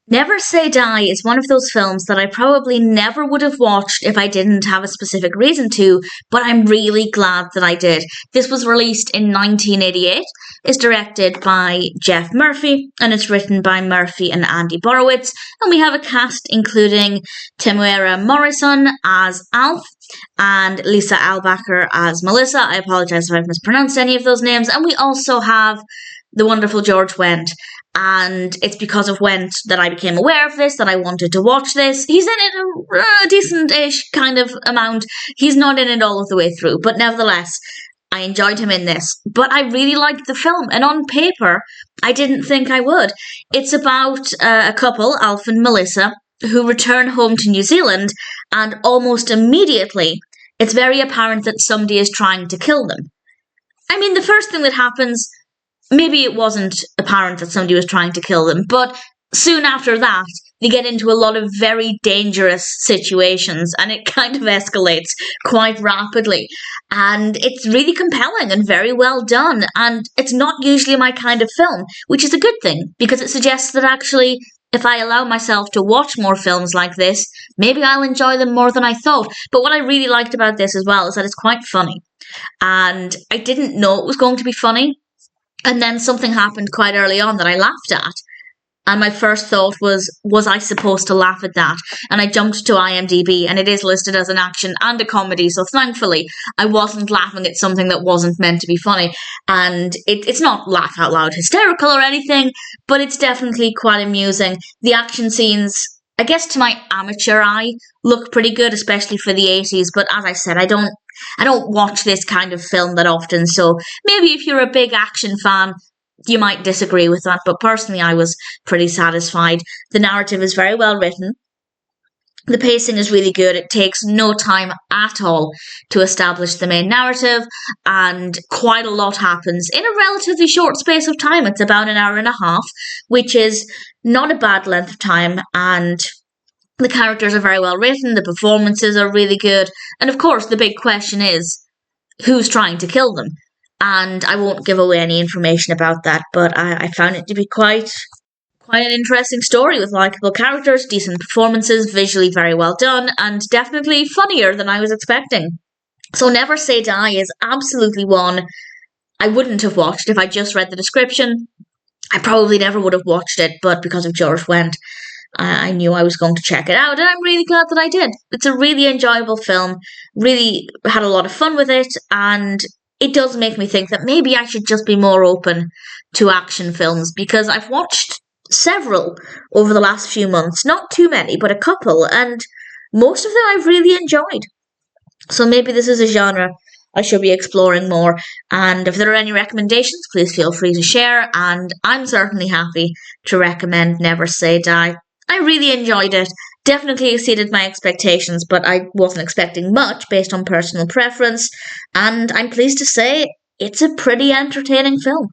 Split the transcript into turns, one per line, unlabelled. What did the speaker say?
Never Say Die is one of those films that I probably never would have watched if I didn't have a specific reason to, but I'm really glad that I did. This was released in 1988. It's directed by Geoff Murphy, and it's written by Murphy and Andy Borowitz, and we have a cast including Temuera Morrison as Alf, and Lisa Eilbacher as Melissa. I apologise if I've mispronounced any of those names. And we also have the wonderful George Wendt. And it's because of Wendt that I became aware of this, that I wanted to watch this. He's in it a decent-ish kind of amount. He's not in it all of the way through, but nevertheless, I enjoyed him in this. But I really liked the film, and on paper, I didn't think I would. It's about a couple, Alf and Melissa, who return home to New Zealand, and almost immediately, it's very apparent that somebody is trying to kill them. I mean, the first thing that happens, maybe it wasn't apparent that somebody was trying to kill them, but soon after that, they get into a lot of very dangerous situations, and it kind of escalates quite rapidly. And it's really compelling and very well done, and it's not usually my kind of film, which is a good thing, because it suggests that actually, if I allow myself to watch more films like this, maybe I'll enjoy them more than I thought. But what I really liked about this as well is that it's quite funny. And I didn't know it was going to be funny. And then something happened quite early on that I laughed at. And my first thought was I supposed to laugh at that? And I jumped to IMDb, and it is listed as an action and a comedy, so thankfully I wasn't laughing at something that wasn't meant to be funny. And it's not laugh out loud hysterical or anything, but it's definitely quite amusing. The action scenes, I guess to my amateur eye, look pretty good, especially for the 80s, but as I said, I don't watch this kind of film that often, so maybe if you're a big action fan, you might disagree with that, but personally I was pretty satisfied. The narrative is very well written. The pacing is really good. It takes no time at all to establish the main narrative, and quite a lot happens in a relatively short space of time. It's about an hour and a half, which is not a bad length of time, and the characters are very well written, the performances are really good, and of course the big question is, who's trying to kill them? And I won't give away any information about that, but I found it to be quite an interesting story with likeable characters, decent performances, visually very well done, and definitely funnier than I was expecting. So Never Say Die is absolutely one I wouldn't have watched if I just read the description. I probably never would have watched it, but because of George Wendt, I knew I was going to check it out, and I'm really glad that I did. It's a really enjoyable film, really had a lot of fun with it, and it does make me think that maybe I should just be more open to action films, because I've watched several over the last few months, not too many, but a couple, and most of them I've really enjoyed. So maybe this is a genre I should be exploring more, and if there are any recommendations, please feel free to share, and I'm certainly happy to recommend Never Say Die. I really enjoyed it. Definitely exceeded my expectations, but I wasn't expecting much based on personal preference, and I'm pleased to say it's a pretty entertaining film.